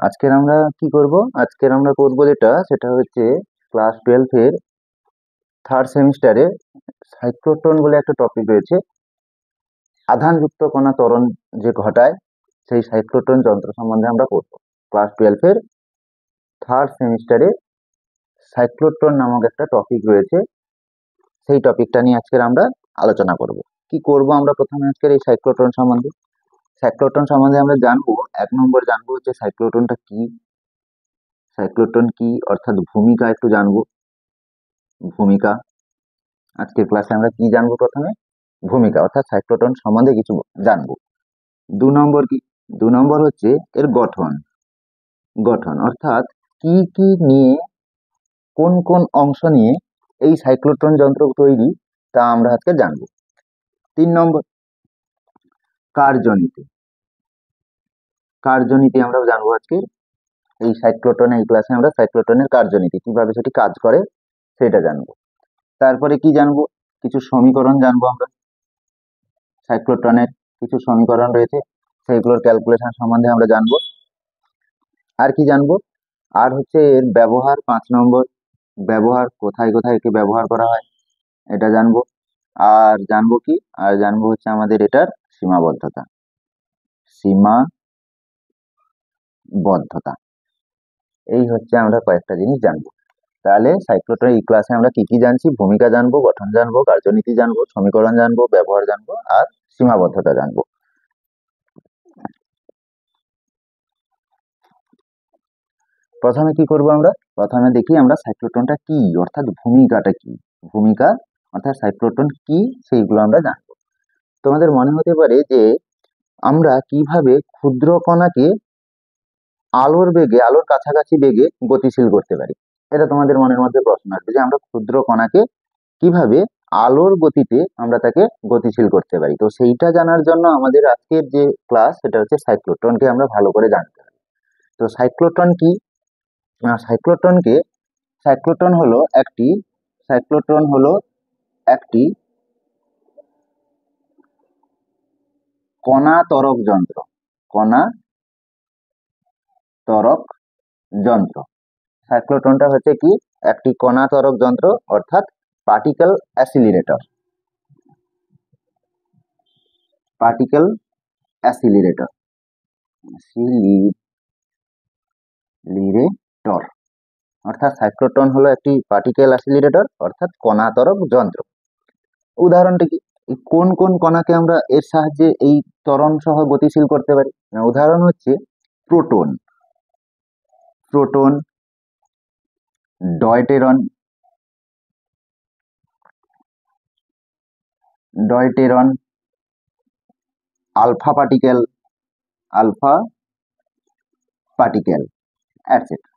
আজকের আমরা কি করব? আজকের আমরা করব সেটা হচ্ছে ক্লাস 12 এর থার্ড সেমিস্টারে সাইক্লোট্রন বলে একটা টপিক রয়েছে। আধানযুক্ত কণা ত্বরণ যে ঘটায় সেই সাইক্লোট্রন যন্ত্র সম্বন্ধে আমরা পড়ব। ক্লাস 12 এর থার্ড সেমিস্টারে সাইক্লোট্রন নামক একটা টপিক রয়েছে, সেই টপিকটা নিয়ে আজকের আমরা আলোচনা করব। কি করব আমরা প্রথমে আজকের এই সাইক্লোট্রন সম্বন্ধে? সাইক্লোট্রন সম্বন্ধে আমরা জানবো, 1 নম্বর জানবো হচ্ছে সাইক্লোট্রনটা কি। সাইক্লোট্রন কি অর্থাৎ ভূমিকা একটু জানবো, ভূমিকা। আজকের ক্লাসে আমরা কি জানবো? প্রথমে ভূমিকা অর্থাৎ সাইক্লোট্রন সম্বন্ধে কিছু জানবো। 2 নম্বর কি? 2 নম্বর হচ্ছে এর গঠন। গঠন অর্থাৎ কি কি নিয়ে, কোন কোন অংশ নিয়ে এই সাইক্লোট্রন যন্ত্র তৈরি, তা আমরা আজকে জানবো। 3 নম্বর কার্যনীতি। কার্যনীতি আমরা জানবো আজকে এই সাইক্লোট্রন, এই ক্লাসে আমরা সাইক্লোট্রনের কার্যনীতি কিভাবে সেটি কাজ করে সেটা জানবো। তারপরে কি জানবো? কিছু সমীকরণ জানবো আমরা। সাইক্লোট্রনের কিছু সমীকরণ রয়েছে, সেইগুলোর ক্যালকুলেশন সম্বন্ধে আমরা জানবো। আর কি জানবো? আর হচ্ছে এর ব্যবহার, 5 নম্বর ব্যবহার, কোথায় কোথায় একে ব্যবহার করা হয় এটা জানবো। আর জানবো কি? আর জানবো হচ্ছে আমাদের এটার সীমাবদ্ধতা। সীমাবদ্ধতা, এই হচ্ছে আমরা কয়েকটা জিনিস জানবো। তাহলে সাইক্লোট্রন এই ক্লাসে আমরা কি কি জানছি? ভূমিকা জানবো, গঠন জানবো, কার্যনীতি জানবো, সমীকরণ জানবো, ব্যবহার জানবো, আর সীমাবদ্ধতা জানবো। প্রথমে কি করব আমরা? প্রথমে দেখি আমরা সাইক্লোট্রনটা কি অর্থাৎ ভূমিকাটা কি। ভূমিকা অর্থাৎ সাইক্লোট্রন কি সেইগুলো আমরা জানবো। তোমাদের মনে হতে পারে যে আমরা কিভাবে ক্ষুদ্র কণাকে আলোর বেগে, আলোর কাছাকাছি বেগে গতিশীল করতে পারি। এটা তোমাদের মনের মধ্যে প্রশ্ন আসবে যে আমরা ক্ষুদ্র কণাকে কিভাবে আলোর গতিতে আমরা তাকে গতিশীল করতে পারি। তো সেইটা জানার জন্য আমাদের আজকের যে ক্লাস সেটা হচ্ছে সাইক্লোট্রনকে আমরা ভালো করে জানতে হবে। তো সাইক্লোট্রন কি? সাইক্লোট্রনকে, সাইক্লোট্রন হলো একটি কণা ত্বরক যন্ত্র। কণা ত্বরক যন্ত্র। সাইক্লোট্রনটা হচ্ছে কি? একটি কণা ত্বরক যন্ত্র অর্থাৎ পার্টিকেল অ্যাসিলারেটর। পার্টিকেল অ্যাসিলারেটর, অ্যাসিলারেটর অর্থাৎ সাইক্লোট্রন হলো একটি পার্টিকেল অ্যাসিলারেটর অর্থাৎ কণা ত্বরক যন্ত্র। উদাহরণটা কি? কোন কোন কণাকে আমরা এর সাহায্যে এই ত্বরণ সহ গতিশীল করতে পারি? উদাহরণ হচ্ছে proton, proton, deuteron, deuteron, alpha particle, alpha particle, etcetera.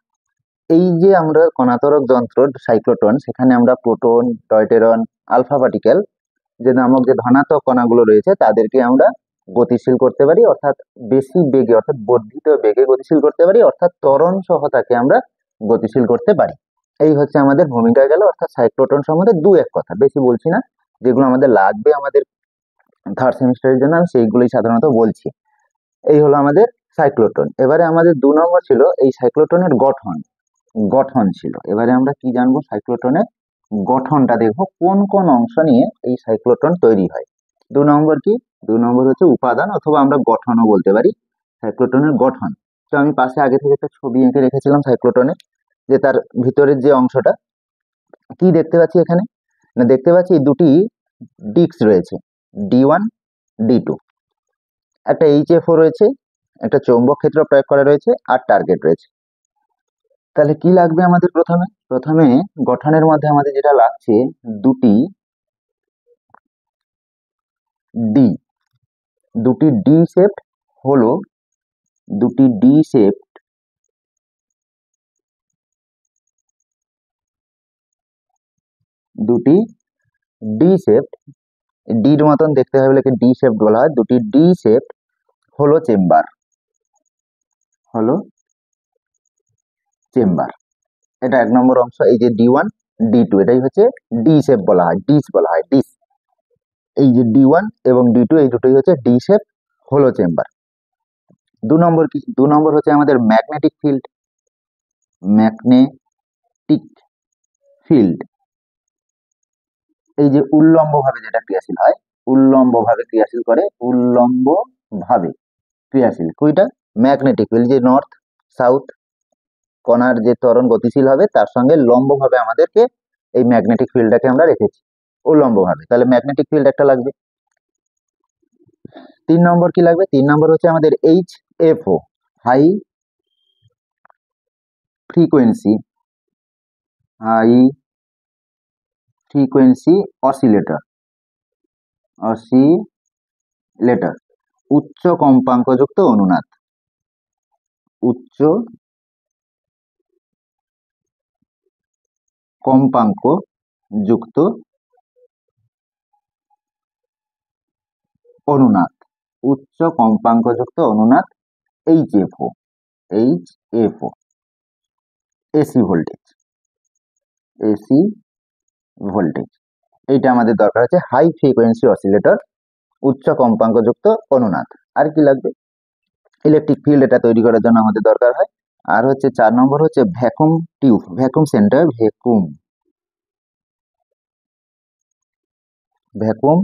এই যে আমরা কণাত্বরক যন্ত্র সাইক্লোট্রন, সেখানে আমরা প্রোটন, ডয়টেরন, আলফা পার্টিকেল যে নামক যে ধনাত্মক কণাগুলো রয়েছে তাদেরকে আমরা গতিশীল করতে পারি, অর্থাৎ বেশি বেগে অর্থাৎ বর্ধিত বেগে গতিশীল করতে পারি, অর্থাৎ ত্বরণ সহ তাকে আমরা গতিশীল করতে পারি। এই হচ্ছে আমাদের ভূমিকা গেল, অর্থাৎ সাইক্লোট্রন সম্বন্ধে দু এক কথা, বেশি বলছি না। যেগুলো আমাদের লাগবে আমাদের থার্ড সেমিস্টারের জন্য আমি সেইগুলোই সাধারণত বলছি। এই হলো আমাদের সাইক্লোট্রন। এবারে আমাদের 2 নম্বর ছিল এই সাইক্লোট্রনের গঠন। গঠন ছিল, এবারে আমরা কি জানবো? সাইক্লোট্রনের গঠনটা দেখবো, কোন কোন অংশ নিয়ে এই সাইক্লোট্রন তৈরি হয়। 2 নম্বর কি? 2 নম্বর হচ্ছে উপাদান, অথবা আমরা গঠনও বলতে পারি। সাইক্লোট্রনের গঠন, তো আমি পাশে আগে থেকে একটা ছবি এঁকে রেখেছিলাম সাইক্লোট্রনের, যে তার ভিতরের যে অংশটা কি দেখতে পাচ্ছি এখানে, না দেখতে পাচ্ছি দুটি ডিস্ক রয়েছে, D1 D2, একটা HFO রয়েছে, একটা চৌম্বক ক্ষেত্র প্রয়োগ করা রয়েছে, আর টার্গেট রয়েছে। তাহলে কি লাগবে আমাদের? প্রথমে প্রথমে গঠনের মধ্যে আমাদের যেটা লাগছে দুটি ডি, দুটি ডি শেপড হলো, দুটি ডি শেপড দুটি ডি শেপড, ডির মতন দেখতে হবে বলে ডি শেপড বলা হয়। দুটি ডি শেপড হলো চেম্বার, হলো চেম্বার। এটা 1 নম্বর অংশ। এই যে D1 D2 এটাই হচ্ছে ডি শেপ বলা হয়, ডিস বলা হয়, ডিস। এই যে D1 এবং D2 এই দুটোই হচ্ছে ডি শেপ হলো চেম্বার। দু নম্বর হচ্ছে আমাদের ম্যাগনেটিক ফিল্ড। ম্যাগনেটিক ফিল্ড এই যে উল্লম্ব ভাবে যেটা ক্রিয়াশীল হয়, উল্লম্ব ভাবে ক্রিয়াশীল করে, উল্লম্ব ভাবে ক্রিয়াশীল কইটা ম্যাগনেটিক ফিল্ড, যে নর্থ সাউথ কণার যে ত্বরণ গতিশীল হবে তার সঙ্গে লম্ব ভাবে আমাদেরকে এই ম্যাগনেটিক ফিল্ডটাকে আমরা রেখেছি উল্লম্ব ভাবে, তাহলে ম্যাগনেটিক ফিল্ড একটা লাগবে। 3 নম্বর কি লাগবে? 3 নম্বর হচ্ছে আমাদের HFO, high frequency, high frequency oscillator, oscillator উচ্চ কম্পাঙ্কযুক্ত অনুনাদ, উচ্চ কম্পাঙ্ক যুক্ত অনুনাদ, উচ্চ কম্পাঙ্কযুক্ত অনুনাদ HFO, HFO AC voltage, AC voltage এইটা আমাদের দরকার আছে, হাই ফ্রিকোয়েন্সি অসিলেটর উচ্চ কম্পাঙ্কযুক্ত অনুনাদ। আর কি লাগবে? ইলেকট্রিক ফিল্ড, এটা তৈরি করার জন্য আমাদের দরকার হয়। আর হচ্ছে 4 নম্বর হচ্ছে vacuum tube, vacuum center, vacuum vacuum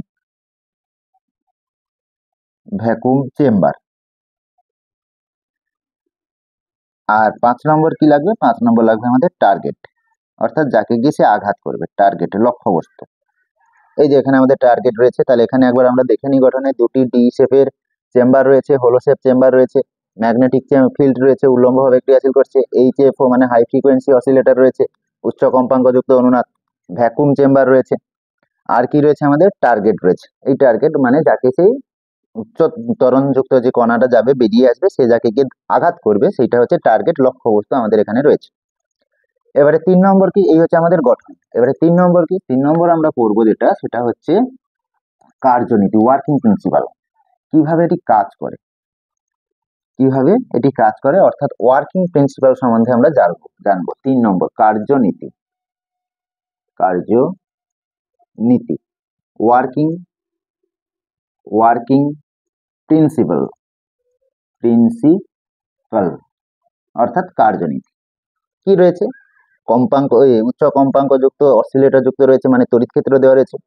vacuum chamber. আর 5 নম্বর কি লাগবে? 5 নম্বর লাগবে আমাদের টার্গেট, অর্থাৎ যাকে গিয়ে সে আঘাত করবে, টার্গেট লক্ষ্যবস্তু। এই যে এখানে আমাদের টার্গেট রয়েছে, তাহলে এখানে একবার আমরা দেখে নিই গঠনে, দুটি ডি শেপের চেম্বার রয়েছে, হোলো শেপ চেম্বার রয়েছে, ম্যাগনেটিক ফিল্ড রয়েছে, উল্লম্বভাবে ক্রিয়াশীল করছে, HFO মানে হাই ফ্রিকোয়েন্সি অসিলেটর রয়েছে, উচ্চ কম্পাঙ্কযুক্ত অনুনাদ, ভ্যাকুম চেম্বার রয়েছে, আর কি রয়েছে? আমাদের টার্গেট রয়েছে। এই টার্গেট মানে যাকে সেই উচ্চ ত্বরণযুক্ত যে কণাটা যাবে বেরিয়ে আসবে, সে যাকে গিয়ে আঘাত করবে সেটা হচ্ছে টার্গেট, লক্ষ্যবস্তু আমাদের এখানে রয়েছে। এবারে 3 নম্বর কি? এই হচ্ছে আমাদের গঠন। এবারে 3 নম্বর কি? 3 নম্বর আমরা পড়বো যেটা, সেটা হচ্ছে কার্যনীতি, ওয়ার্কিং প্রিন্সিপাল, কিভাবে এটি কাজ করে, কিভাবে এটি কাজ করে, অর্থাৎ ওয়ার্কিং প্রিন্সিপাল সম্বন্ধে আমরা জানবো। 3 নম্বর কার্যনীতি, কার্যনীতি ওয়ার্কিং ওয়ার্কিং প্রিন্সিপাল, প্রিন্সিপাল অর্থাৎ কার্যনীতি। কি রয়েছে? উচ্চ কম্পাঙ্কযুক্ত অসিলেটর যুক্ত রয়েছে, মানে তড়িৎ ক্ষেত্র দেওয়া রয়েছে,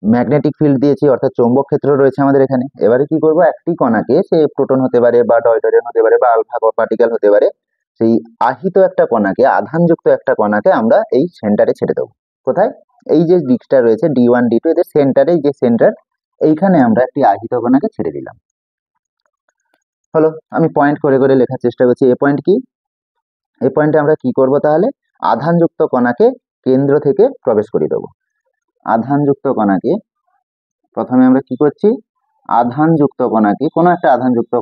ম্যাগনেটিক ফিল্ড দিয়েছি অর্থাৎ চৌম্বক ক্ষেত্র রয়েছে আমাদের এখানে। এবারে কি করব? একটি কণাকে, সে প্রোটন হতে পারে বা ডয়টরিয়াম হতে পারে বা আলফা পার্টিকেল হতে পারে, সেই আহিত একটা কণাকে, আধানযুক্ত একটা কণাকে আমরা এই সেন্টারে ছেড়ে দেবো। কোথায়? এই যে দিকটা রয়েছে D1 D2, এদের সেন্টারে, যে সেন্টার, এইখানে আমরা একটি আহিত কণাকে ছেড়ে দিলাম। হলো, আমি পয়েন্ট করে করে লেখার চেষ্টা করছি। এ পয়েন্ট কি? এই পয়েন্টে আমরা কি করব তাহলে? আধানযুক্ত কণাকে কেন্দ্র থেকে প্রবেশ করিয়ে দেবো। আধানযুক্ত কণাকে প্রথমে আমরা কি করছি? আধানযুক্ত কণাকে, কোনো একটা আধানযুক্ত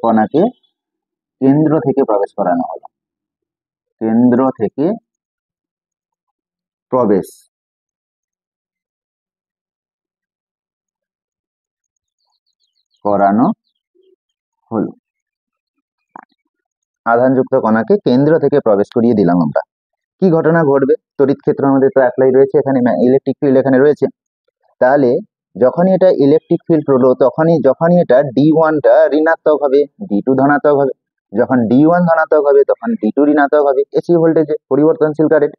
কণাকে কেন্দ্র থেকে প্রবেশ করানো হলো, কেন্দ্র থেকে প্রবেশ করানো হলো। আধানযুক্ত কণাকে কেন্দ্র থেকে প্রবেশ করিয়ে দিলাম আমরা। কি ঘটনা ঘটবে? তড়িৎ ক্ষেত্র আমাদের তো অ্যাপ্লাই রয়েছে এখানে, ইলেকট্রিক ফিল্ড এখানে রয়েছে, তাহলে যখনই এটা ইলেকট্রিক ফিল্ড হলো, যখনই এটা D1টা ঋণাত্মক হবে, D2 ধনাত্মক হবে, যখন D1 ধনাত্মক হবে তখন D2 ঋণাত্মক হবে, এসি ভোল্টেজে পরিবর্তনশীল কারেন্ট।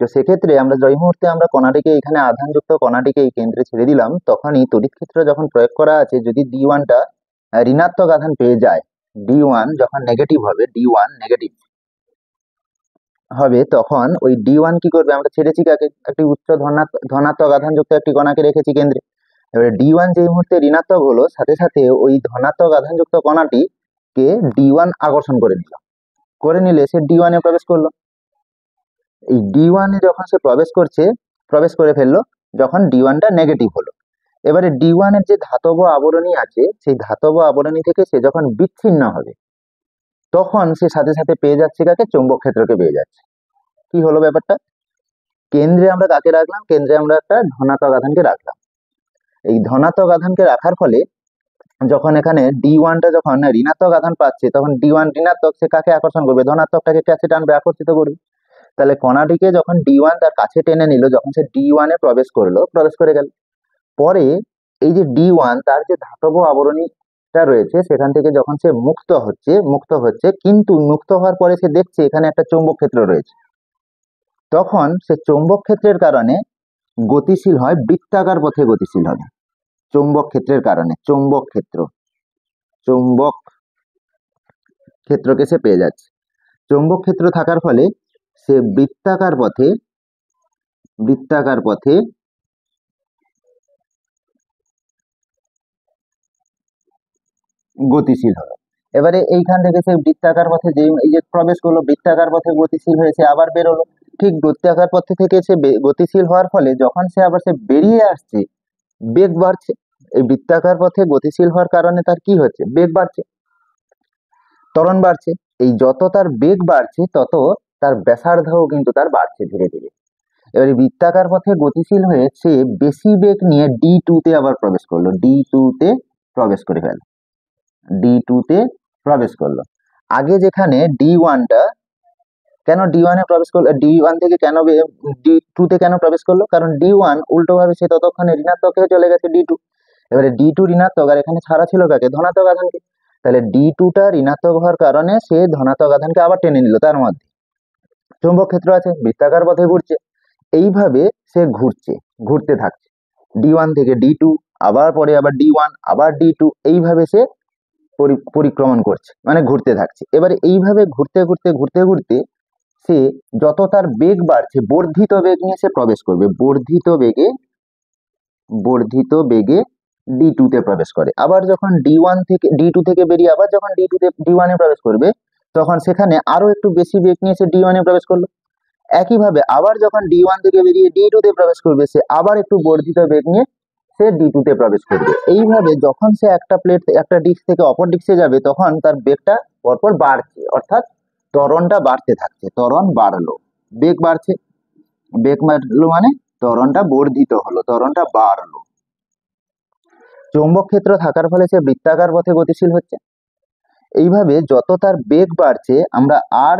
তো সেক্ষেত্রে আমরা যেই মুহূর্তে আমরা কণাটিকে, এখানে আধানযুক্ত কণাটিকে এই কেন্দ্রে ছেড়ে দিলাম, তখনই তড়িৎ ক্ষেত্র যখন প্রয়োগ করা আছে, যদি D1টা ঋণাত্মক আধান পেয়ে যায়, D1 যখন নেগেটিভ হবে, D1 নেগেটিভ হবে, তখন ওই D1 কি করবে? আমরা ছেড়েছি কাকে? একটি উচ্চ ধনাত্মক আধানযুক্ত একটি কণাকে রেখেছি কেন্দ্রে। এবারে D1 যে মুহূর্তে ঋণাত্মক হলো, সাথে সাথে ওই ধনাত্মক আধানযুক্ত কণাটি কে D1 আকর্ষণ করে নিলে সে D1 এ প্রবেশ করলো। এই D1 এ যখন সে প্রবেশ করে ফেললো, যখন D1টা নেগেটিভ হলো, এবারে D1 এর যে ধাতব আবরণী আছে, সেই ধাতব আবরণী থেকে সে যখন বিচ্ছিন্ন হবে, তখন সে সাথে সাথে পেয়ে যাচ্ছে কাকে? চৌম্বক ক্ষেত্রকে পেয়ে যাচ্ছে। কি হলো ব্যাপারটা? কেন্দ্রে আমরা কাকে রাখলাম? কেন্দ্রে আমরা একটা ধনাত্মক আধানকে রাখলাম। এই ধনাত্মক আধানকে রাখার ফলে যখন এখানে D1টা যখন ঋণাত্মক আধান পাচ্ছে, তখন D1 ঋণাত্মক, সে কাকে আকর্ষণ করবে? ধনাত্মকটাকে কাছে টানবে, আকর্ষিত করবে। তাহলে কণাটিকে যখন D1 তার কাছে টেনে নিল, যখন সে D1 এ প্রবেশ করে গেল, পরে এই যে D1 তার যে ধাতব আবরণী বেগটা রয়েছে সেখান থেকে যখন সে মুক্ত হচ্ছে কিন্তু মুক্ত হওয়ার পরে সে দেখছে এখানে একটা চৌম্বক ক্ষেত্র রয়েছে, তখন সে চৌম্বক ক্ষেত্রের কারণে গতিশীল হয়, বৃত্তাকার পথে গতিশীল হবে। চৌম্বক ক্ষেত্রের কারণে চৌম্বক ক্ষেত্রকে সে পেয়ে যাচ্ছে। চৌম্বক ক্ষেত্র থাকার ফলে সে বৃত্তাকার পথে গতিশীল হলো। এবারে এইখান থেকে সে বৃত্তাকার পথে এই যে প্রবেশ করলো, বৃত্তাকার পথে গতিশীল হয়েছে, আবার বেরোলো। ঠিক বৃত্তাকার পথে থেকে সে গতিশীল হওয়ার ফলে যখন সে আবার বেরিয়ে আসছে, বেগ বাড়ছে। এই বৃত্তাকার পথে গতিশীল হওয়ার কারণে তার কি হচ্ছে, বেগ বাড়ছে, ত্বরণ বাড়ছে। এই যত তার বেগ বাড়ছে তত তার ব্যাসার্ধও কিন্তু তার বাড়ছে ধীরে ধীরে। এবারে বৃত্তাকার পথে গতিশীল হয়ে সে বেশি বেগ নিয়ে D2 তে আবার প্রবেশ করলো, D2 তে প্রবেশ করে ফেল, D2 তে প্রবেশ করলো। আগে যেখানে D1টা, কেন D1 এ প্রবেশ করলো, D1 থেকে কেন D2 তে কেন প্রবেশ করলো, কারণ D1 উল্টো ভাবে সে ততক্ষণে ঋণাত্মক হয়ে চলে গেছে D2। এবারে D2 ঋণাত্মক, আর এখানে ছাড়া ছিল কাকে, ধনাত্মক আধানকে। তাহলে D2 টা ঋণাত্মক হওয়ার কারণে সে ধনাত্মক আধানকে আবার টেনে নিল তার মধ্যে। চৌম্বক ক্ষেত্র আছে, বৃত্তাকার পথে ঘুরছে, এইভাবে সে ঘুরতে থাকছে। D1 থেকে D2, আবার পরে আবার D1, আবার D2, এইভাবে সে পরিক্রমণ করছে, মানে ঘুরতে থাকছে। এবারে এইভাবে ঘুরতে ঘুরতে সে যত তার বেগ বাড়ছে, বর্ধিত বেগ নিয়ে সে প্রবেশ করবে, বর্ধিত বেগে D2 তে প্রবেশ করে। আবার যখন D2 থেকে বেরিয়ে আবার যখন D1 এ প্রবেশ করবে, তখন সেখানে আরো একটু বেশি বেগ নিয়ে সে D1 এ প্রবেশ করলো। একইভাবে আবার যখন D1 থেকে বেরিয়ে D2 তে প্রবেশ করবে, সে আবার একটু বর্ধিত বেগ নিয়ে সে D2 তে প্রবেশ করবে। এইভাবে যখন সে একটা ডিস্ক থেকে অপর ডিস্কে যাবে, তখন তার বেগটা পরপর বাড়ছে, অর্থাৎ ত্বরণটা বাড়তে থাকছে। ত্বরণ বাড়লো, বেগ বাড়ছে, বেগ বাড়লো মানে ত্বরণটা বর্ধিত হলো, ত্বরণটা বাড়লো। চৌম্বক ক্ষেত্র থাকার ফলে সে বৃত্তাকার পথে গতিশীল হচ্ছে। এইভাবে যত তার বেগ বাড়ছে, আমরা আর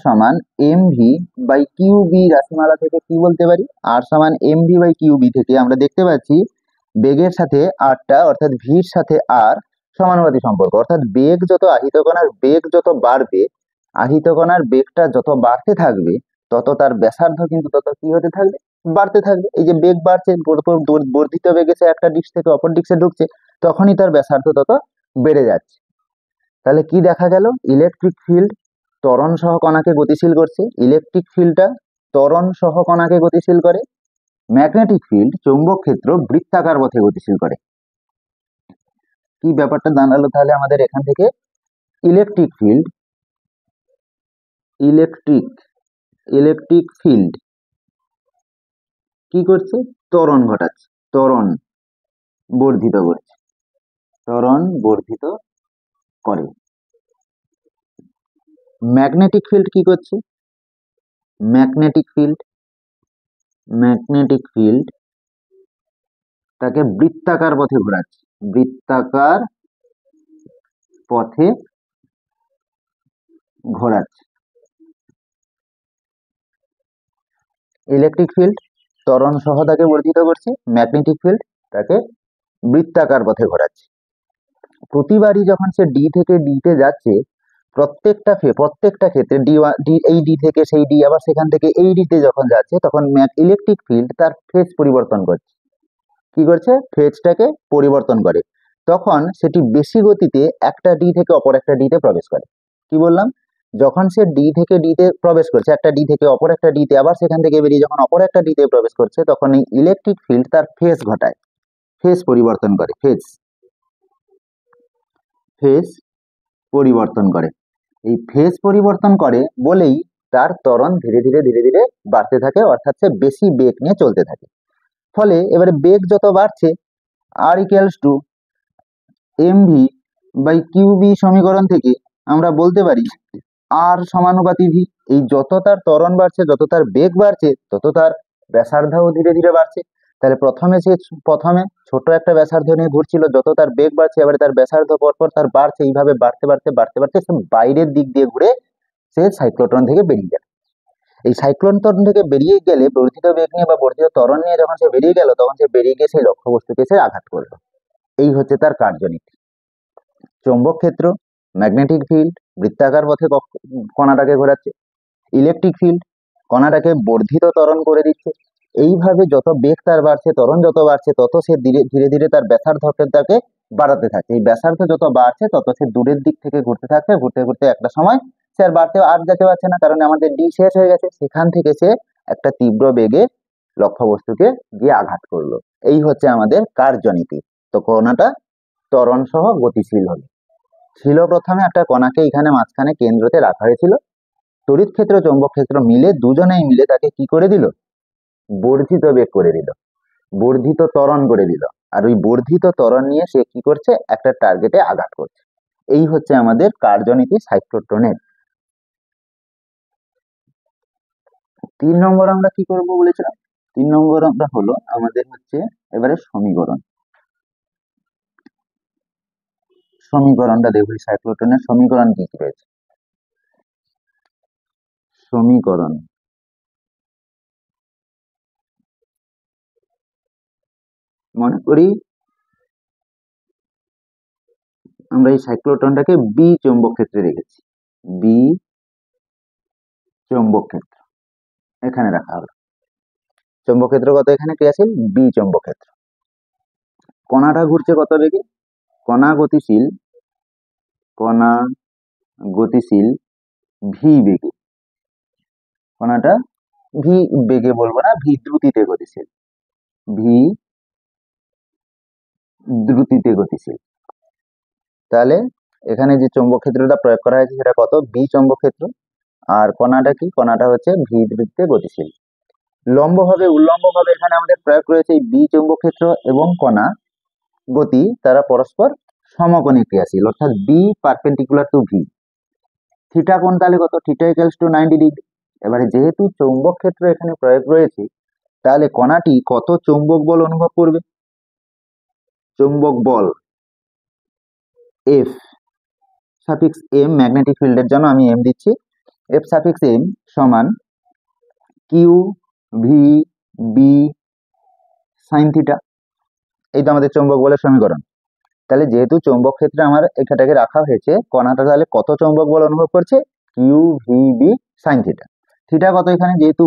সমান mv/qb রাশিমালা থেকে কি বলতে পারি, আর সমান mv/qb থেকে আমরা দেখতে পাচ্ছি বেগের সাথে আরটা, অর্থাৎ ভির সাথে আর সমানুপাতিক সম্পর্ক। অর্থাৎ বেগ যত আহিত কণার বেগ যত বাড়বে, আহিত কণার বেগটা যত বাড়তে থাকবে, তত তার ব্যাসার্ধ কিন্তু তত কি হতে থাকবে, বাড়তে থাকবে। এই যে বেগ বাড়ছে, বর্ধিত বেগে সে একটা ডিস্ক থেকে অপর ডিস্কে ঢুকছে, তখনই তার ব্যাসার্ধ তত বেড়ে যাচ্ছে। তাহলে কি দেখা গেল, ইলেকট্রিক ফিল্ড ত্বরণ সহ কণাকে গতিশীল করছে, ইলেকট্রিক ফিল্ডটা ত্বরণ সহ কণাকে গতিশীল করে। ম্যাগনেটিক ফিল্ড চৌম্বক ক্ষেত্র বৃত্তাকার পথে গতিশীল করে। কি ব্যাপারটা দাঁড়ালো তাহলে আমাদের এখান থেকে, ইলেকট্রিক ফিল্ড কি করছে, ত্বরণ ঘটাচ্ছে, ত্বরণ বর্ধিত করে। ম্যাগনেটিক ফিল্ড কি করছে, ম্যাগনেটিক ফিল্ড তাকে বৃত্তাকার পথে ঘোরাচ্ছে, বৃত্তাকার পথে ঘোরাচ্ছে। ইলেকট্রিক ফিল্ড ত্বরণ সহ তাকে বর্ধিত করছে, ম্যাগনেটিক ফিল্ড তাকে বৃত্তাকার পথে ঘোরাচ্ছে। প্রতিবারই যখন সে ডি থেকে ডি তে যাচ্ছে, প্রত্যেকটা ক্ষেত্রে এই ডি থেকে সেই ডি, আবার সেখান থেকে এই ডিতে যখন যাচ্ছে, তখন ইলেকট্রিক ফিল্ড তার ফেজ পরিবর্তন করছে। কি করছে, ফেজটাকে পরিবর্তন করে। তখন সেটি বেশি গতিতে একটা ডি থেকে অপর একটা ডিতে প্রবেশ করে। কি বললাম, যখন সে ডি থেকে ডিতে প্রবেশ করছে, একটা ডি থেকে অপর একটা ডিতে, আবার সেখান থেকে বেরিয়ে যখন অপর একটা ডিতে প্রবেশ করছে, তখন এই ইলেকট্রিক ফিল্ড তার ফেজ ঘটায়, ফেজ পরিবর্তন করে, ফেজ পরিবর্তন করে। এই ফেজ পরিবর্তন করে বলেই তার ত্বরণ ধীরে ধীরে বাড়তে থাকে, অর্থাৎ সে বেশি বেগ নিয়ে চলতে থাকে। ফলে এবারে বেগ যত বাড়ছে, আর ইকুয়ালস টু mv/qb সমীকরণ থেকে আমরা বলতে পারি আর সমানুপাতি ভি। এই যত তার ত্বরণ বাড়ছে, যত তার বেগ বাড়ছে, তত তার ব্যাসার্ধও ধীরে ধীরে বাড়ছে। তাহলে প্রথমে ছোট একটা ব্যাসার্ধ নিয়ে ঘুরছিল, যত তার বেগ বাড়ছে, এবারে তার ব্যাসার্ধ পরপর তার বাড়ছে, এইভাবে বাড়তে সে বাইরের দিক দিয়ে ঘুরে সে সাইক্লোট্রন থেকে বেরিয়ে গেল। এই সাইক্লোট্রন থেকে বেরিয়ে গেলে, বর্ধিত বেগ নিয়ে বা বর্ধিত ত্বরণ নিয়ে যখন সে বেরিয়ে গেল, তখন সে বেরিয়ে গিয়ে সেই লক্ষ্যবস্তুকে সে আঘাত করলো। এই হচ্ছে তার কার্যনীতি। চৌম্বক ক্ষেত্র, ম্যাগনেটিক ফিল্ড বৃত্তাকার পথে কণাটাকে ঘোরাচ্ছে। ইলেকট্রিক ফিল্ড কণাটাকে বর্ধিত ত্বরণ করে দিচ্ছে। এইভাবে যত বেগ তার বাড়ছে, ত্বরণ যত বাড়ছে, তত সে ধীরে ধীরে ধীরে তার ব্যাসার্ধটাকে বাড়াতে থাকে। এই ব্যাসার্ধ যত বাড়ছে তত সে দূরের দিক থেকে ঘুরতে থাকছে, ঘুরতে ঘুরতে একটা সময় সে আর বাড়তে আর যেতে পারছে না, কারণ আমাদের ডি শেষ হয়ে গেছে। সেখান থেকে সে একটা তীব্র বেগে লক্ষ্যবস্তুকে গিয়ে আঘাত করলো। এই হচ্ছে আমাদের কার্যনীতি। তো কণাটা ত্বরণ সহ গতিশীল হলো। ছিল প্রথমে একটা কণাকে এখানে মাঝখানে কেন্দ্রতে রাখা হয়েছিল। তড়িৎ ক্ষেত্র চৌম্বক ক্ষেত্র মিলে দুজনেই মিলে তাকে কি করে দিল? বর্ধিত বেগ করে দিল, বর্ধিত ত্বরণ করে দিল। আর ওই বর্ধিত ত্বরণ নিয়ে সে কি করছে? একটা টার্গেটে আঘাত করছে। এই হচ্ছে আমাদের কার্যনীতি সাইক্লোট্রনের। 3 নম্বর আমরা কি করব বলেছিলাম? 3 নম্বর আমরা হলো আমাদের হচ্ছে এবারে সমীকরণ। সমীকরণটা দেখবো সাইক্লোট্রনের সমীকরণ কি কি রয়েছে। সমীকরণ মনে করি আমরা এই সাইক্লোট্রনটাকে বি চৌম্বক ক্ষেত্রে রেখেছি। বি চৌম্বক ক্ষেত্র এখানে রাখা হলো। চৌম্বক ক্ষেত্র কত এখানে ক্রিয়াশীল? বি চৌম্বক ক্ষেত্র। কণাটা ঘুরছে কত বেগে? কণা গতিশীল, কণা গতিশীল ভি বেগে। কণাটা ভি বেগে বলবো না, ভি দ্রুতিতে গতিশীল, ভি দ্রুতিতে গতিশীল। তাহলে এখানে যে চৌম্বক ক্ষেত্রটা প্রয়োগ করা হয়েছে সেটা কত? বি চৌম্বক ক্ষেত্র। আর কণাটা কি? কণাটা হচ্ছে ভি দ্রুতিতে গতিশীল। লম্বভাবে উল্লম্বভাবে এখানে আমাদের প্রয়োগ রয়েছে এই বি চৌম্বক ক্ষেত্র এবং কণা গতি তারা পরস্পর সমকোণী ক্রিয়াশীল, অর্থাৎ B perpendicular to V. Theta কোণ তাহলে কত? Theta equals to 90 degree. এবারে যেহেতু চৌম্বক ক্ষেত্র এখানে প্রয়োগ রয়েছে, তাহলে কণাটি কত চৌম্বক বল অনুভব করবে? চৌম্বক বল এফ সাফিক্স এম, ম্যাগনেটিক ফিল্ডের জন্য আমি এম দিচ্ছি, এফ সাফিক্স এম সমান Q V B sine theta. এই তো আমাদের চৌম্বক বলের সমীকরণ। তাহলে যেহেতু চৌম্বক ক্ষেত্রে আমার এখানটাকে রাখা হয়েছে, কণাটা তাহলে কত চৌম্বক বল অনুভব করছে? Q V B sine theta. Theta কত এখানে? যেহেতু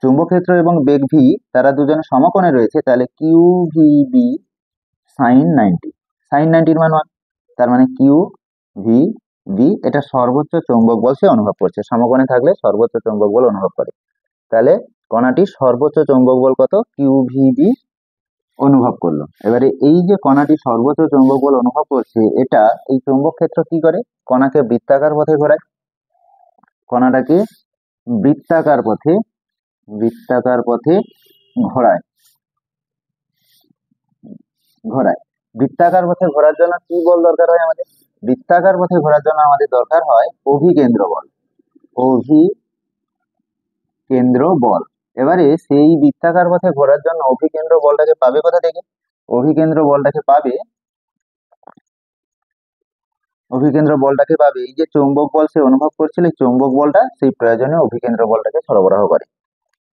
চৌম্বক ক্ষেত্র এবং বেগ ভি তারা দুজনে সমকোণে রয়েছে, তাহলে Q V B sine 90। Sine 90 মান 1, তার মানে কিউ ভি বি এটা সর্বোচ্চ চৌম্বক বল সে অনুভব করছে। সমকোণে থাকলে সর্বোচ্চ চৌম্বক বল অনুভব করে। তাহলে কণাটি সর্বোচ্চ চৌম্বক বল কত? কিউ ভি বি অনুভব করলো। এবারে এই যে কণাটি সর্বোচ্চ চৌম্বক বল অনুভব করছে, এটা এই চৌম্বক ক্ষেত্র কি করে? কণাকে বৃত্তাকার পথে ঘোরায়। কণাটাকে বৃত্তাকার পথে ঘোরায়। বৃত্তাকার পথে ঘোরার জন্য কি বল দরকার হয় আমাদের? বৃত্তাকার পথে ঘোরার জন্য আমাদের দরকার হয় অভিকেন্দ্র বল। অভিকেন্দ্র বল। এবারে সেই বৃত্তাকার পথে ঘোরার জন্য অভিকেন্দ্র বলটাকে পাবে কোথা থেকে? অভিকেন্দ্র বলটাকে পাবে এই যে চৌম্বক বল সে অনুভব করছিল, এই চৌম্বক বলটা সেই প্রয়োজনীয় অভিকেন্দ্র বলটাকে সরবরাহ করে।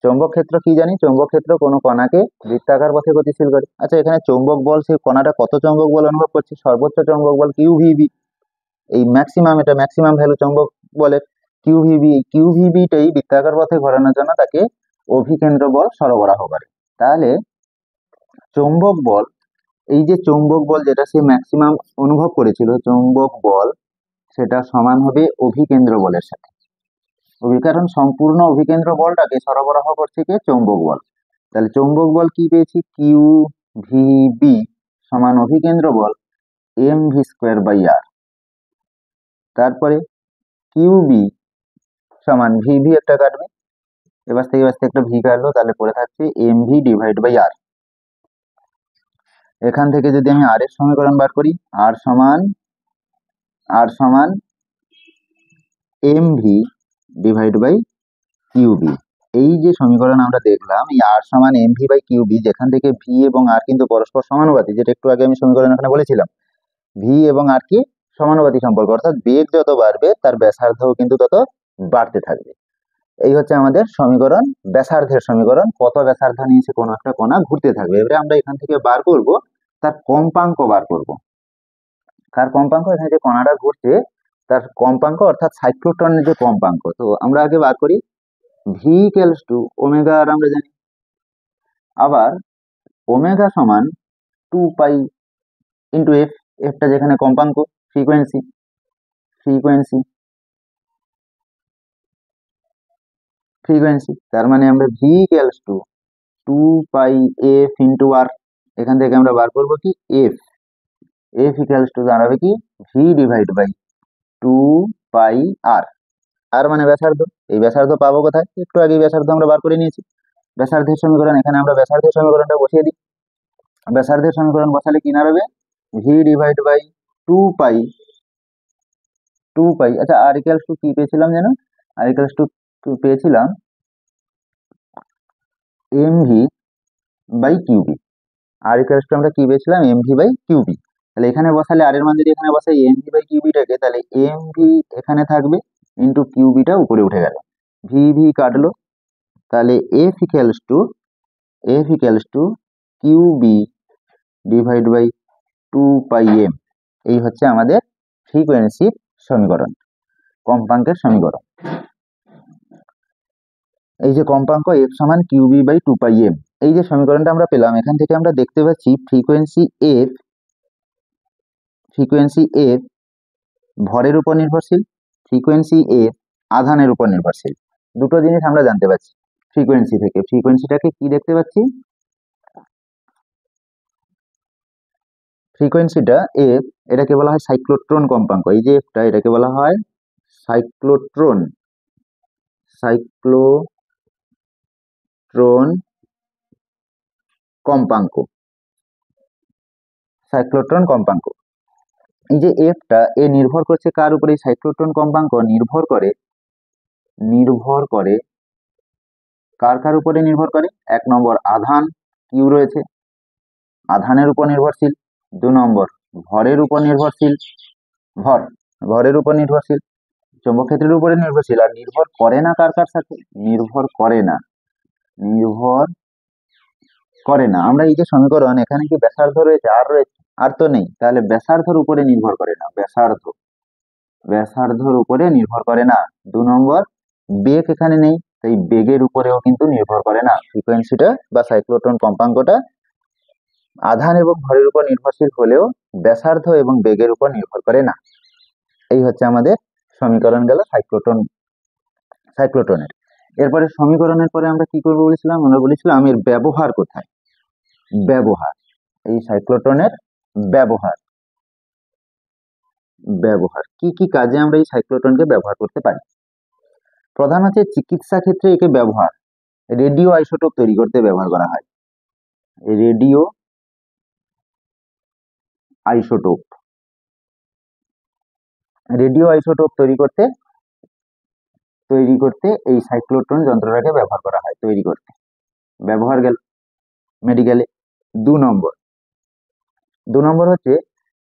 চৌম্বক ক্ষেত্র কি জানি? চৌম্বক ক্ষেত্র কোনো কণাকে বৃত্তাকার পথে গতিশীল করে। আচ্ছা, এখানে চৌম্বক বল সেই কণাটা কত চৌম্বক বল অনুভব করছে? সর্বোচ্চ চৌম্বক বল কিউ ভিবি। এই ম্যাক্সিমাম, এটা ম্যাক্সিমাম ভ্যালু চৌম্বক বলের কিউ ভিবি। এই কিউ ভিবিটাই বৃত্তাকার পথে ঘোরানোর জন্য তাকে অভিকেন্দ্র বল সরবরাহ করে। তাহলে চৌম্বক বল, এই যে চৌম্বক বল যেটা সে ম্যাক্সিমাম অনুভব করেছিল, চৌম্বক বল সেটা সমান হবে অভিকেন্দ্র বলের সাথে। কারণ সম্পূর্ণ অভিকেন্দ্র বলটাকে সরবরাহ করছে কে? চৌম্বক বল। তাহলে চৌম্বক বল কি পেয়েছি? কিউ ভি বি সমান অভিকেন্দ্র বল এম ভি স্কোয়ার বাই আর। তারপরে কিউ বি সমান ভি ভি একটা কাটবে, এবার থেকে একটা ভি কাটলো, তাহলে পড়ে থাকছে এম ভি ডিভাইড বাই আর। এখান থেকে যদি আমি আর এর সমীকরণ বার করি, আর সমান M V divide by Q B. এই যে সমীকরণ আমরা দেখলাম, এই আর সমান M V by Q B, যেখান থেকে ভি এবং আর কিন্তু পরস্পর সমানুপাতি, যেটা একটু আগে আমি সমীকরণ এখানে বলেছিলাম। ভি এবং আর কি সমানুপাতি সম্পর্ক, অর্থাৎ বেগ যত বাড়বে তার ব্যাসার্ধও কিন্তু তত বাড়তে থাকবে। এই হচ্ছে আমাদের সমীকরণ, ব্যাসার্ধের সমীকরণ। কত ব্যাসার্ধ নিয়েছে কোনো একটা কণা ঘুরতে থাকবে। এবারে আমরা এখান থেকে বার করব তার কম্পাঙ্ক বার করব। কার কম্পাঙ্ক? এখানে যে কণাটা ঘুরছে তার কম্পাঙ্ক, অর্থাৎ সাইক্লোট্রনের যে কম্পাঙ্ক। তো আমরা আগে বার করি ভি ইকুয়ালস টু ওমেগা, আর আমরা জানি। আবার ওমেগা সমান 2 পাই ইন্টু এফ, এফটা যেখানে কম্পাঙ্ক, ফ্রিকোয়েন্সি ফ্রিকোয়েন্সি ফ্রিকোয়েন্সি তার মানে আমরা v equals to 2 pi f into r. এখান থেকে আমরা বার করবো কি এফ, এফ ইকুয়ালস টু দাঁড়াবে কি ভি ডিভাইড বাই 2 পাই আর। আর মানে ব্যাসার্ধ। এই ব্যাসার্ধ পাবো কোথায়? একটু আগে ব্যাসার্ধ আমরা বার করে নিয়েছি। ব্যাসার্ধের সমীকরণ, এখানে আমরা ব্যাসার্ধের সমীকরণটা বসিয়ে দিই। ব্যাসার্ধের সমীকরণ বসালে কি দাঁড়াবে? V divide by 2 pi 2 pi. আচ্ছা, আর ইকুয়ালস টু কি পেয়েছিলাম যেন? আর ইকুয়ালস টু পেয়েছিলাম M V by Q B. R equals to আমরা কি পেয়েছিলাম? M V by Q B. তাহলে এখানে বসালে আর এর মান যদি এখানে বসাই এম ভি বাই কিউবিটাকে, তাহলে এম ভি এখানে থাকবে ইন্টু কিউবিটা উপরে উঠে গেল, ভি ভি কাটলো। তাহলে f equals to q b divide by 2 pi m. এই হচ্ছে আমাদের ফ্রিকোয়েন্সির সমীকরণ, কম্পাঙ্কের সমীকরণ। এই যে কম্পাঙ্ক এফ সমান কিউবি বাই 2 পাই এম, এই যে সমীকরণটা আমরা পেলাম, এখান থেকে আমরা দেখতে পাচ্ছি ফ্রিকোয়েন্সি এফ ভরের উপর নির্ভরশীল, ফ্রিকোয়েন্সি এফ আধানের উপর নির্ভরশীল। দুটো জিনিস আমরা জানতে পারছি ফ্রিকোয়েন্সি থেকে। ফ্রিকোয়েন্সিটাকে কি দেখতে পাচ্ছি? ফ্রিকোয়েন্সিটা এফ, এটাকে বলা হয় সাইক্লোট্রন কম্পাঙ্ক। এই যে এফটা, এটাকে বলা হয় সাইক্লোট্রন কম্পাঙ্ক। সাইক্লোট্রন কম্পাঙ্ক, এই যে এফটা, এ নির্ভর করছে কার উপরে? এই সাইক্লোট্রন কম্পাঙ্ক নির্ভর করে কার উপরে নির্ভর করে? 1 নম্বর আধান কিউ রয়েছে, আধানের উপর নির্ভরশীল। 2 নম্বর ভরের উপর নির্ভরশীল, ভরের উপর নির্ভরশীল, চৌম্বক ক্ষেত্রের উপরে নির্ভরশীল। আর নির্ভর করে না কার সাথে? নির্ভর করে না। আমরা এই যে সমীকরণ, এখানে কি ব্যাসার্ধ রয়েছে? আর রয়েছে? আর তো নেই, তাহলে ব্যাসার্ধর উপরে নির্ভর করে না। ব্যাসার্ধর উপরে নির্ভর করে না। 2 নম্বর বেগ এখানে নেই, তাই বেগের উপরেও কিন্তু নির্ভর করে না। ফ্রিকোয়েন্সিটা বা সাইক্লোট্রন কম্পাঙ্কটা আধান এবং ভরের উপর নির্ভরশীল হলেও ব্যাসার্ধ এবং বেগের উপর নির্ভর করে না। এই হচ্ছে আমাদের সমীকরণ গেল সাইক্লোট্রনের। এরপরে সমীকরণের পরে আমরা কি করবো বলেছিলাম? আমরা বলেছিলাম এর ব্যবহার কোথায়। এই সাইক্লোট্রনের ব্যবহার কি কি কাজে আমরা এই সাইক্লোট্রনকে ব্যবহার করতে পারি? প্রধান হচ্ছে চিকিৎসা ক্ষেত্রে একে ব্যবহার, রেডিও আইসোটোপ তৈরি করতে ব্যবহার করা হয়। রেডিও আইসোটোপ তৈরি করতে এই সাইক্লোট্রন যন্ত্রটাকে ব্যবহার করা হয়। ব্যবহার গেল মেডিকেলে। 2 নম্বর হচ্ছে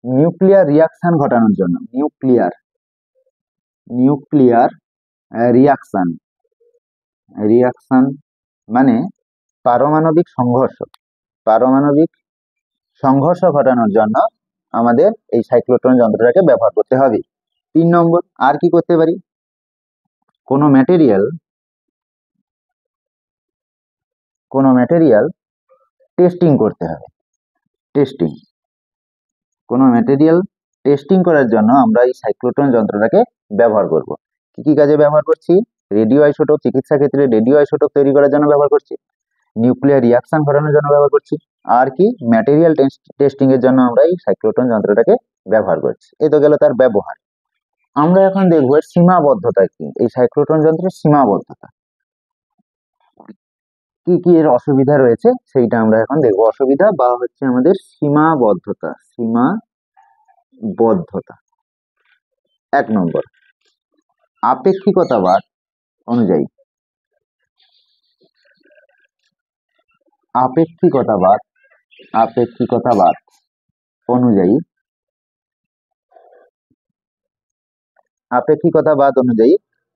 নিউক্লিয়ার রিয়াকশন ঘটানোর জন্য। নিউক্লিয়ার রিয়াকশন মানে পারমাণবিক সংঘর্ষ ঘটানোর জন্য আমাদের এই সাইক্লোট্রন যন্ত্রটাকে ব্যবহার করতে হবে। 3 নম্বর আর কি করতে পারি? কোনো ম্যাটেরিয়াল টেস্টিং করতে হবে। কোনো ম্যাটেরিয়াল টেস্টিং করার জন্য আমরা এই সাইক্লোট্রন যন্ত্রটাকে ব্যবহার করব। কি কি কাজে ব্যবহার করছি? রেডিও আইসোটোপ, চিকিৎসা ক্ষেত্রে রেডিও আইসোটোপ তৈরি করার জন্য ব্যবহার করছি, নিউক্লিয়ার রিয়াকশন ঘটানোর জন্য ব্যবহার করছি, আর কি ম্যাটেরিয়াল টেস্টিং এর জন্য আমরা এই সাইক্লোট্রন যন্ত্রটাকে ব্যবহার করছি। এ তো গেল তার ব্যবহার। আমরা এখন দেখব সীমাবদ্ধতা কি, এই সাইক্লোট্রন যন্ত্রের সীমাবদ্ধতা কি কি, এর অসুবিধা রয়েছে সেইটা আমরা এখন দেখবো। অসুবিধা বা হচ্ছে আমাদের সীমাবদ্ধতা। 1 নম্বর আপেক্ষিকতাবাদ অনুযায়ী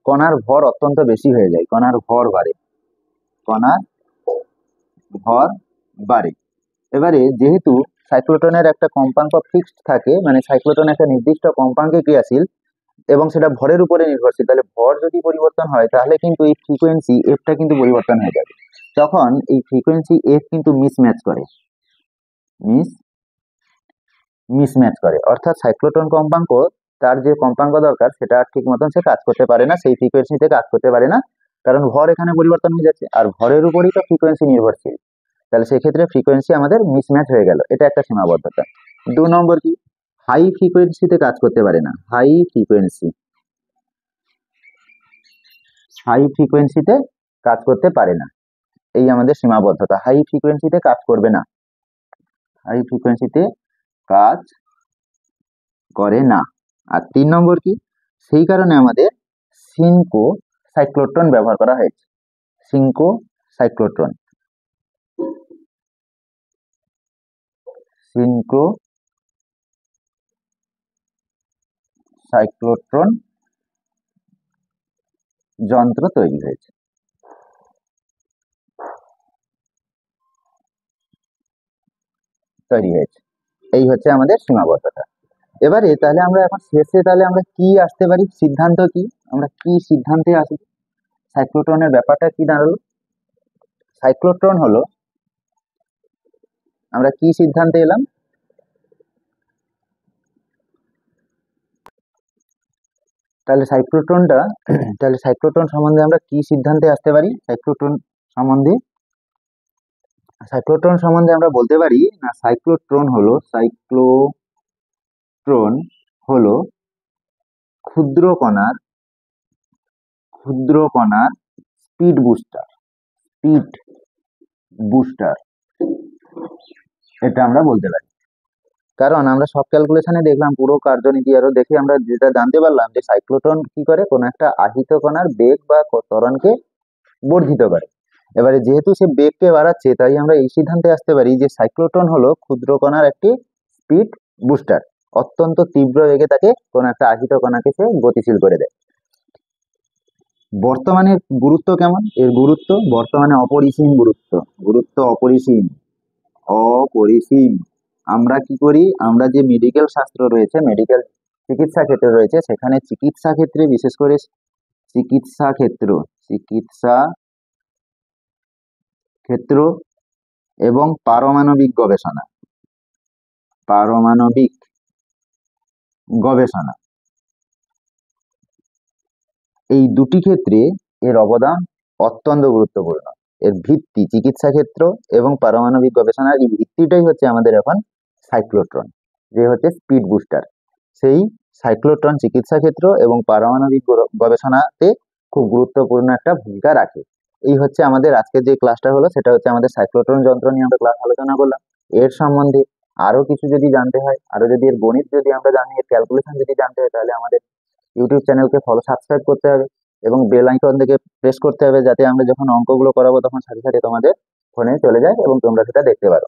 কণার ভর অত্যন্ত বেশি হয়ে যায়, কণার ভর বাড়ে। এবারে যেহেতু সাইক্লোটনের একটা কম্পাঙ্ক ফিক্সড থাকে, মানে সাইক্লোটন একটা নির্দিষ্ট কম্পাঙ্কে ক্রিয়াশীল এবং সেটা ভরের উপরে নির্ভরশীল। তাহলে ভর যদি পরিবর্তন হয় তাহলে কিন্তু এই ফ্রিকোয়েন্সি এফটা কিন্তু পরিবর্তন হয়ে যাবে। তখন এই ফ্রিকোয়েন্সি এফ কিন্তু মিসম্যাচ করে, মিসম্যাচ করে, অর্থাৎ সাইক্লোটন কম্পাঙ্ক তার যে কম্পাঙ্ক দরকার সেটা ঠিক মতন সে কাজ করতে পারে না, সেই ফ্রিকোয়েন্সিতে কাজ করতে পারে না, কারণ ভর এখানে পরিবর্তন হয়ে যাচ্ছে আর ভরের উপরই তো ফ্রিকোয়েন্সি নির্ভরশীল। তাহলে সেক্ষেত্রে ফ্রিকোয়েন্সি আমাদের মিসম্যাচ হয়ে গেল, এটা একটা সীমাবদ্ধতা। 2 নম্বর কি, হাই ফ্রিকোয়েন্সিতে কাজ করতে পারে না। হাই ফ্রিকোয়েন্সিতে কাজ করতে পারে না, এই আমাদের সীমাবদ্ধতা, হাই ফ্রিকোয়েন্সিতে কাজ করবে না, হাই ফ্রিকোয়েন্সিতে কাজ করে না। আর 3 নম্বর কি, সেই কারণে আমাদের সিনকো সাইক্লোট্রন ব্যবহার করা হয়েছে। সিনকো সাইক্লোট্রন, সিনকো সাইক্লোট্রন যন্ত্র তৈরি হয়েছে। এই হচ্ছে আমাদের সীমাবদ্ধতা। এবারে তাহলে আমরা এখন শেষে তাহলে আমরা কি আসতে পারি, সিদ্ধান্ত কি, আমরা কি সিদ্ধান্তে আসি, সাইক্লোট্রনের ব্যাপারটা কি দাঁড়ালো। সাইক্লোট্রন হলো, আমরা কি সিদ্ধান্তে এলাম, তাহলে সাইক্লোট্রন সম্বন্ধে আমরা কি সিদ্ধান্তে আসতে পারি, সাইক্লোট্রন সম্বন্ধে আমরা বলতে পারি না, সাইক্লোট্রন হলো ক্ষুদ্র কণার স্পিড বুস্টার, এটা আমরা বলতে পারি। কারণ আমরা সব ক্যালকুলেশনে দেখলাম, পুরো কার্যনীতি আরো দেখে আমরা যেটা জানতে পারলাম যে সাইক্লোট্রন কি করে, কোন একটা আহিত কণার বেগ বা ত্বরণকে বর্ধিত করে। এবারে যেহেতু সে বেগকে বাড়াচ্ছে, তাই আমরা এই সিদ্ধান্তে আসতে পারি যে সাইক্লোট্রন হলো ক্ষুদ্র কণার একটি স্পিড বুস্টার, অত্যন্ত তীব্র বেগে তাকে কোন একটা আহিত কণাকে সে গতিশীল করে দেয়। বর্তমানে গুরুত্ব কেমন, এর গুরুত্ব বর্তমানে অপরিসীম, অপরিসীম। আমরা কি করি, আমরা যে মেডিকেল শাস্ত্র রয়েছে, মেডিকেল চিকিৎসা ক্ষেত্র রয়েছে, সেখানে চিকিৎসা ক্ষেত্রে, বিশেষ করে চিকিৎসা ক্ষেত্র এবং পারমাণবিক গবেষণা, এই দুটি ক্ষেত্রে এর অবদান অত্যন্ত গুরুত্বপূর্ণ। এর ভিত্তি চিকিৎসা ক্ষেত্র এবং পারমাণবিক গবেষণার এই ভিত্তিটাই হচ্ছে আমাদের এখন সাইক্লোট্রন, যে হচ্ছে স্পিড বুস্টার। সেই সাইক্লোট্রন চিকিৎসা ক্ষেত্র এবং পারমাণবিক গবেষণাতে খুব গুরুত্বপূর্ণ একটা ভূমিকা রাখে। এই হচ্ছে আমাদের আজকের যে ক্লাসটা হলো, সেটা হচ্ছে আমাদের সাইক্লোট্রন যন্ত্র নিয়ে আমরা ক্লাস আলোচনা করলাম। এর সম্বন্ধে আরো কিছু যদি জানতে হয়, আরো যদি এর গণিত যদি আমরা জানি, এর ক্যালকুলেশন যদি জানতে হয়, তাহলে আমাদের ইউটিউব চ্যানেলকে সাবস্ক্রাইব করতে হবে এবং বেল আইকন থেকে প্রেস করতে হবে, যাতে আমরা যখন অঙ্কগুলো করাবো তখন সাথে সাথে তোমাদের ফোনে চলে যায় এবং তোমরা সেটা দেখতে পারো।